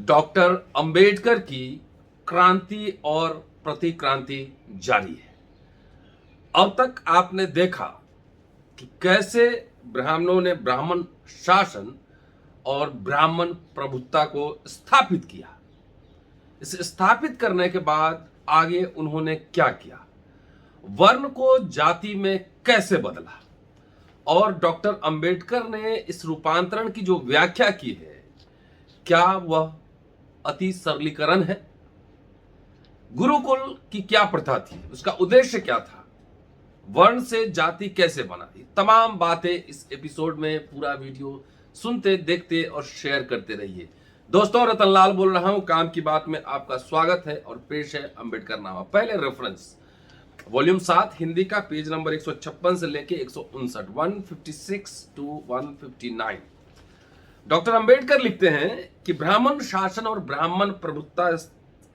Doctor Ambedkar की क्रांति और प्रतिक्रांति जारी है। अब तक आपने देखा कि कैसे ब्राह्मणों ने ब्राह्मण शासन और ब्राह्मण प्रभुत्व को स्थापित किया। इसे स्थापित करने के बाद आगे उन्होंने क्या किया, वर्ण को जाति में कैसे बदला, और डॉक्टर अंबेडकर ने इस रूपांतरण की जो व्याख्या की है, क्या वह अति सरलीकरण है? गुरुकुल की क्या प्रथा थी, उसका उद्देश्य क्या था, वर्ण से जाति कैसे बना, ये तमाम बातें इस एपिसोड में पूरा वीडियो सुनते, देखते और शेयर करते रहिए। दोस्तों, रतनलाल बोल रहा हूं, काम की बात में आपका स्वागत है और पेश है अंबेडकर नामा। पहले रेफरेंस वॉल्यूम 7 हिंदी का पेज नंबर 156 से लेके 159, 156 टू 159। डॉक्टर अंबेडकर लिखते हैं कि ब्राह्मण शासन और ब्राह्मण प्रभुत्व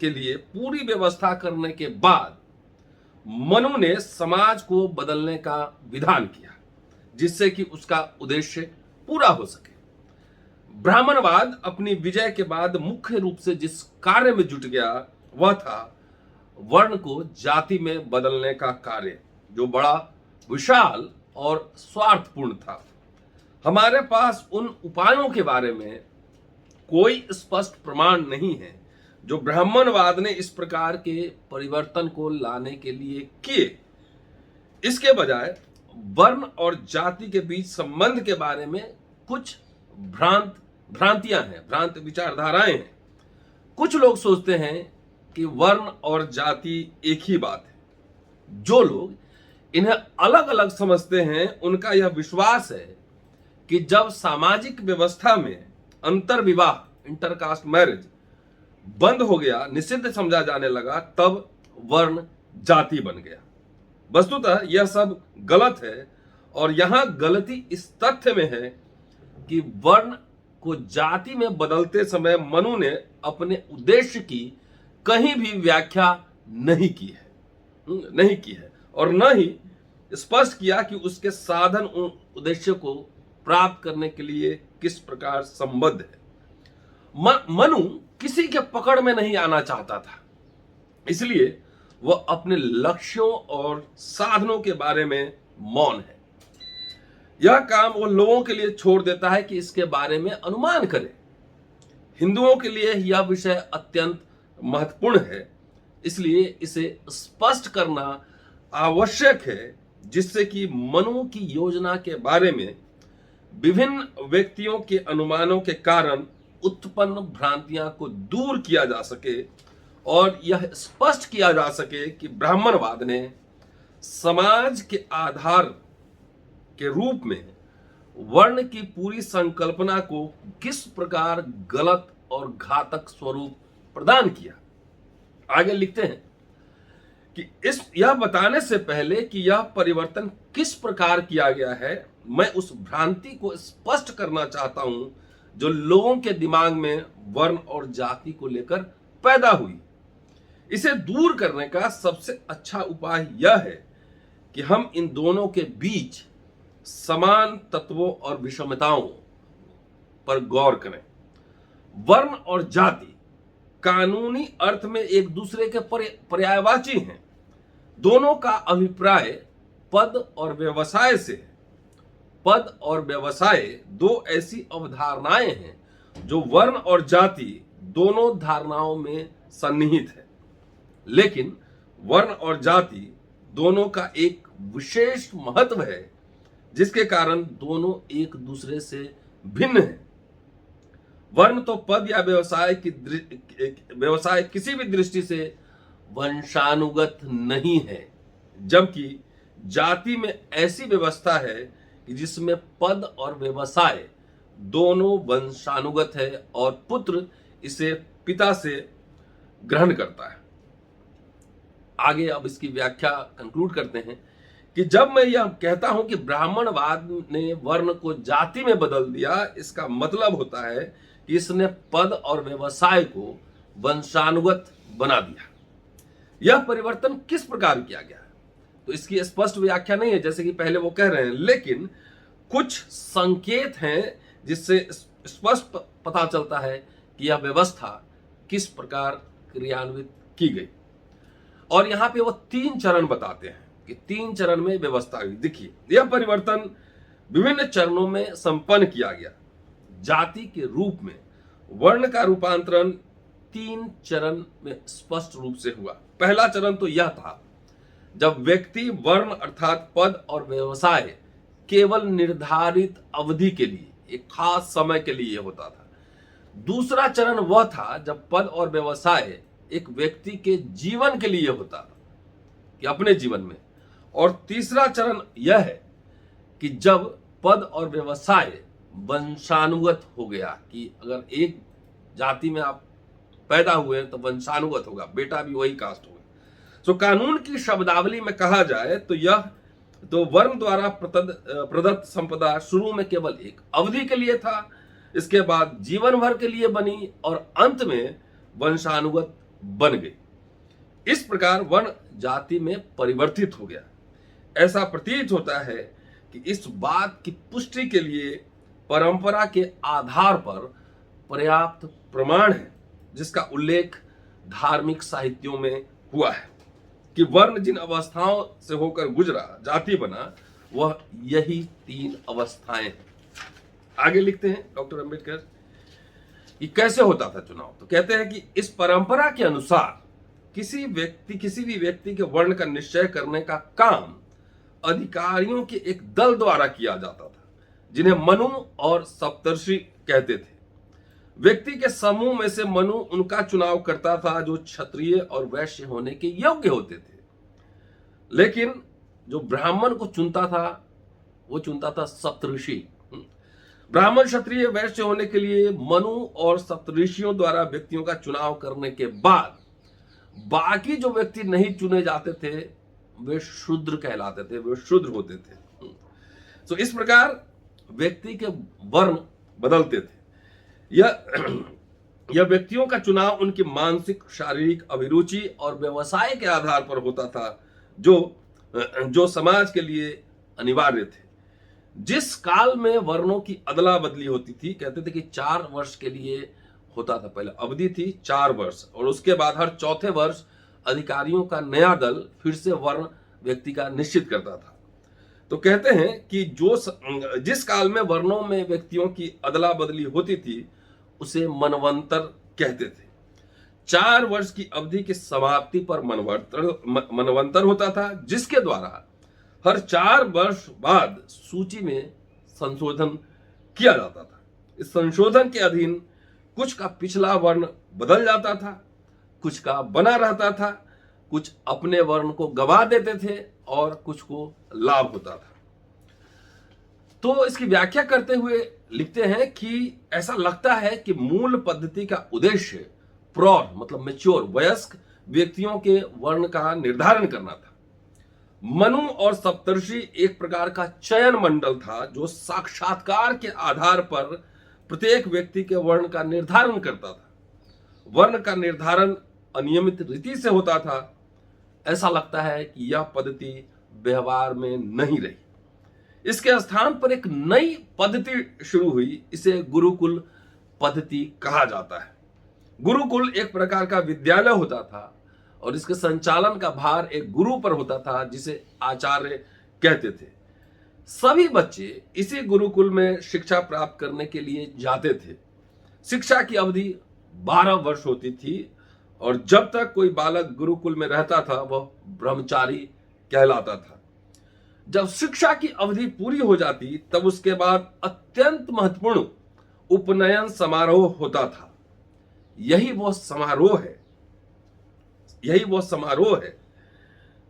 के लिए पूरी व्यवस्था करने के बाद मनु ने समाज को बदलने का विधान किया, जिससे कि उसका उद्देश्य पूरा हो सके। ब्राह्मणवाद अपनी विजय के बाद मुख्य रूप से जिस कार्य में जुट गया वह था वर्ण को जाति में बदलने का कार्य, जो बड़ा विशाल और स्वार्थपूर्ण था। हमारे पास उन उपायों के बारे में कोई स्पष्ट प्रमाण नहीं है जो ब्राह्मणवाद ने इस प्रकार के परिवर्तन को लाने के लिए किए। इसके बजाय वर्ण और जाति के बीच संबंध के बारे में कुछ भ्रांतियां हैं, भ्रांत विचारधाराएं हैं। कुछ लोग सोचते हैं कि वर्ण और जाति एक ही बात है। जो लोग इन्हें अलग अलग समझते हैं, उनका यह विश्वास है कि जब सामाजिक व्यवस्था में अंतर विवाह, इंटरकास्ट मैरिज बंद हो गया, निषिद्ध समझा जाने लगा, तब वर्ण जाति बन गया। वस्तुतः यह सब गलत है, और यहां गलती इस तथ्य में है कि वर्ण को जाति में बदलते समय मनु ने अपने उद्देश्य की कहीं भी व्याख्या नहीं की है और न ही स्पष्ट किया कि उसके साधन उन उद्देश्य को प्राप्त करने के लिए किस प्रकार संबद्ध है। मनु किसी के पकड़ में नहीं आना चाहता था, इसलिए वह अपने लक्ष्यों और साधनों के बारे में मौन है। यह काम वो लोगों के लिए छोड़ देता है कि इसके बारे में अनुमान करें। हिंदुओं के लिए यह विषय अत्यंत महत्वपूर्ण है, इसलिए इसे स्पष्ट करना आवश्यक है, जिससे कि मनु की योजना के बारे में विभिन्न व्यक्तियों के अनुमानों के कारण उत्पन्न भ्रांतियां को दूर किया जा सके और यह स्पष्ट किया जा सके कि ब्राह्मणवाद ने समाज के आधार के रूप में वर्ण की पूरी संकल्पना को किस प्रकार गलत और घातक स्वरूप प्रदान किया। आगे लिखते हैं कि यह बताने से पहले कि यह परिवर्तन किस प्रकार किया गया है, मैं उस भ्रांति को स्पष्ट करना चाहता हूं जो लोगों के दिमाग में वर्ण और जाति को लेकर पैदा हुई। इसे दूर करने का सबसे अच्छा उपाय यह है कि हम इन दोनों के बीच समान तत्वों और विषमताओं पर गौर करें। वर्ण और जाति कानूनी अर्थ में एक दूसरे के पर्यायवाची हैं। दोनों का अभिप्राय पद और व्यवसाय से है। पद और व्यवसाय दो ऐसी अवधारणाएं हैं जो वर्ण और जाति दोनों धारणाओं में सन्निहित है, लेकिन वर्ण और जाति दोनों का एक विशेष महत्व है, जिसके कारण दोनों एक दूसरे से भिन्न हैं। वर्ण तो पद या व्यवसाय किसी भी दृष्टि से वंशानुगत नहीं है, जबकि जाति में ऐसी व्यवस्था है कि जिसमें पद और व्यवसाय दोनों वंशानुगत है और पुत्र इसे पिता से ग्रहण करता है। आगे अब इसकी व्याख्या कंक्लूड करते हैं कि जब मैं यह कहता हूं कि ब्राह्मणवाद ने वर्ण को जाति में बदल दिया, इसका मतलब होता है कि इसने पद और व्यवसाय को वंशानुगत बना दिया। यह परिवर्तन किस प्रकार किया गया है, तो इसकी स्पष्ट व्याख्या नहीं है, जैसे कि पहले वो कह रहे हैं, लेकिन कुछ संकेत हैं जिससे स्पष्ट पता चलता है कि कि यह व्यवस्था किस प्रकार क्रियान्वित की गई। और यहाँ पे वो 3 चरण बताते हैं कि 3 चरण में व्यवस्था हुई। देखिए, यह परिवर्तन विभिन्न चरणों में संपन्न किया गया। जाति के रूप में वर्ण का रूपांतरण 3 चरण में स्पष्ट रूप से हुआ। पहला चरण तो यह था जब व्यक्ति वर्ण अर्थात पद और व्यवसाय केवल निर्धारित अवधि के लिए, एक खास समय के लिए होता था। दूसरा चरण वह था जब पद और व्यवसाय एक व्यक्ति के जीवन के लिए होता था, कि अपने जीवन में। और तीसरा चरण यह है कि जब पद और व्यवसाय वंशानुगत हो गया, कि अगर एक जाति में आप पैदा हुए हैं तो वंशानुगत होगा, बेटा भी वही कास्ट होगा। तो कानून की शब्दावली में कहा जाए तो यह तो वर्ण द्वारा प्रदत्त संपदा शुरू में केवल एक अवधि के लिए था, इसके बाद जीवन भर के लिए बनी और अंत में वंशानुगत बन गई। इस प्रकार वर्ण जाति में परिवर्तित हो गया। ऐसा प्रतीत होता है कि इस बात की पुष्टि के लिए परंपरा के आधार पर पर्याप्त प्रमाण है, जिसका उल्लेख धार्मिक साहित्यों में हुआ है कि वर्ण जिन अवस्थाओं से होकर गुजरा, जाति बना, वह यही 3 अवस्थाएं हैं। आगे लिखते हैं डॉक्टर अंबेडकर कि कैसे होता था चुनाव। तो कहते हैं कि इस परंपरा के अनुसार किसी भी व्यक्ति के वर्ण का निश्चय करने का काम अधिकारियों के एक दल द्वारा किया जाता था, जिन्हें मनु और सप्तर्षि कहते थे। व्यक्ति के समूह में से मनु उनका चुनाव करता था जो क्षत्रिय और वैश्य होने के योग्य होते थे, लेकिन जो ब्राह्मण को चुनता था वो चुनता था सप्तऋषि। ब्राह्मण क्षत्रिय वैश्य होने के लिए मनु और सप्तऋषियों द्वारा व्यक्तियों का चुनाव करने के बाद बाकी जो व्यक्ति नहीं चुने जाते थे वे शूद्र कहलाते थे, वे शूद्र होते थे। तो इस प्रकार व्यक्ति के वर्ण बदलते थे। यह व्यक्तियों का चुनाव उनकी मानसिक, शारीरिक अभिरुचि और व्यवसाय के आधार पर होता था, जो समाज के लिए अनिवार्य थे। जिस काल में वर्णों की अदला बदली होती थी, कहते थे कि 4 वर्ष के लिए होता था, पहले अवधि थी 4 वर्ष, और उसके बाद हर चौथे वर्ष अधिकारियों का नया दल फिर से वर्ण व्यक्ति का निश्चित करता था। तो कहते हैं कि जिस काल में वर्णों में व्यक्तियों की अदला बदली होती थी उसे मनवंतर कहते थे। 4 वर्ष की अवधि की समाप्ति पर मनवंतर होता था, जिसके द्वारा हर 4 वर्ष बाद सूची में संशोधन किया जाता था। इस संशोधन के अधीन कुछ का पिछला वर्ण बदल जाता था, कुछ का बना रहता था, कुछ अपने वर्ण को गवा देते थे और कुछ को लाभ होता था। तो इसकी व्याख्या करते हुए लिखते हैं कि ऐसा लगता है कि मूल पद्धति का उद्देश्य प्रौढ़ मतलब मैच्योर वयस्क व्यक्तियों के वर्ण का निर्धारण करना था। मनु और सप्तर्षि एक प्रकार का चयन मंडल था जो साक्षात्कार के आधार पर प्रत्येक व्यक्ति के वर्ण का निर्धारण करता था। वर्ण का निर्धारण अनियमित रीति से होता था। ऐसा लगता है कि यह पद्धति व्यवहार में नहीं रही। इसके स्थान पर एक नई पद्धति शुरू हुई, इसे गुरुकुल पद्धति कहा जाता है। गुरुकुल एक प्रकार का विद्यालय होता था और इसके संचालन का भार एक गुरु पर होता था, जिसे आचार्य कहते थे। सभी बच्चे इसी गुरुकुल में शिक्षा प्राप्त करने के लिए जाते थे। शिक्षा की अवधि 12 वर्ष होती थी और जब तक कोई बालक गुरुकुल में रहता था वह ब्रह्मचारी कहलाता था। जब शिक्षा की अवधि पूरी हो जाती तब उसके बाद अत्यंत महत्वपूर्ण उपनयन समारोह होता था। यही वो समारोह है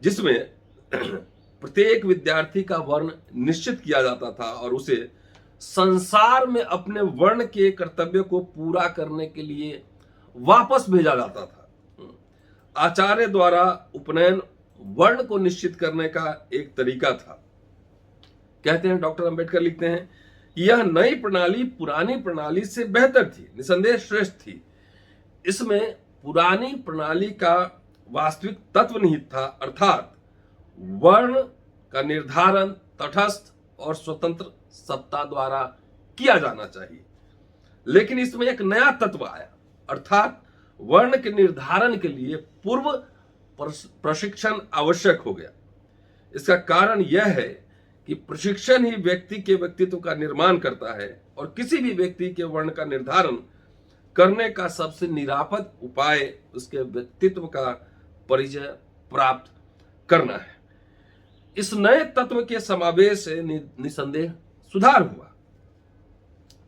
जिसमें प्रत्येक विद्यार्थी का वर्ण निश्चित किया जाता था और उसे संसार में अपने वर्ण के कर्तव्य को पूरा करने के लिए वापस भेजा जाता था। आचार्य द्वारा उपनयन वर्ण को निश्चित करने का एक तरीका था। कहते हैं डॉक्टर अंबेडकर लिखते हैं कि यह नई प्रणाली पुरानी प्रणाली से बेहतर थी, निसंदेह श्रेष्ठ थी। इसमें पुरानी प्रणाली का वास्तविक तत्व निहित था, अर्थात वर्ण का निर्धारण तटस्थ और स्वतंत्र सत्ता द्वारा किया जाना चाहिए। लेकिन इसमें एक नया तत्व आया, अर्थात वर्ण के निर्धारण के लिए पूर्व प्रशिक्षण आवश्यक हो गया। इसका कारण यह है कि प्रशिक्षण ही व्यक्ति के व्यक्तित्व का निर्माण करता है और किसी भी व्यक्ति के वर्ण का निर्धारण करने का सबसे निरापद उपाय उसके व्यक्तित्व का परिचय प्राप्त करना है। इस नए तत्व के समावेश से निसंदेह सुधार हुआ,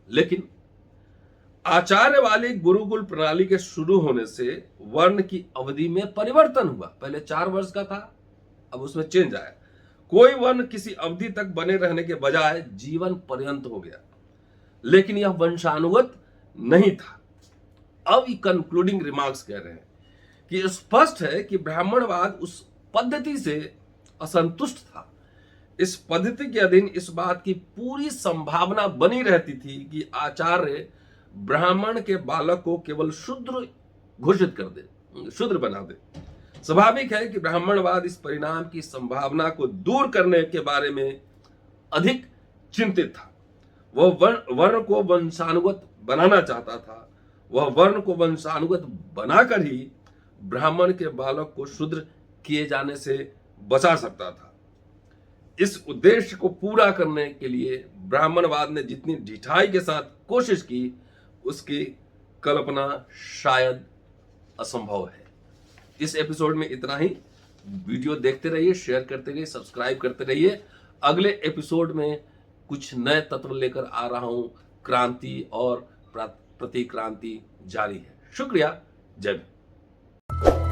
लेकिन आचार्य वाली गुरुकुल प्रणाली के शुरू होने से वर्ण की अवधि में परिवर्तन हुआ। पहले 4 वर्ष का था, अब उसमें चेंज आया। कोई वर्ण किसी अवधि तक बने रहने के बजाय जीवन पर्यंत हो गया, लेकिन यह वंशानुगत नहीं था। अब ये कंक्लूडिंग रिमार्क्स कह रहे हैं कि स्पष्ट है कि ब्राह्मणवाद उस पद्धति से असंतुष्ट था। इस पद्धति के अधीन इस बात की पूरी संभावना बनी रहती थी कि आचार्य ब्राह्मण के बालक को केवल शूद्र घोषित कर दे, शूद्र बना दे। स्वाभाविक है कि ब्राह्मणवाद इस परिणाम की संभावना को दूर करने के बारे में अधिक चिंतित था। वह वर्ण को वंशानुगत बनाना चाहता था। वह वर्ण को वंशानुगत बनाकर ही ब्राह्मण के बालक को शूद्र किए जाने से बचा सकता था। इस उद्देश्य को पूरा करने के लिए ब्राह्मणवाद ने जितनी ढिठाई के साथ कोशिश की, उसकी कल्पना शायद असंभव है। इस एपिसोड में इतना ही। वीडियो देखते रहिए, शेयर करते रहिए, सब्सक्राइब करते रहिए। अगले एपिसोड में कुछ नए तत्व लेकर आ रहा हूं। क्रांति और प्रतिक्रांति जारी है। शुक्रिया। जय हिंद।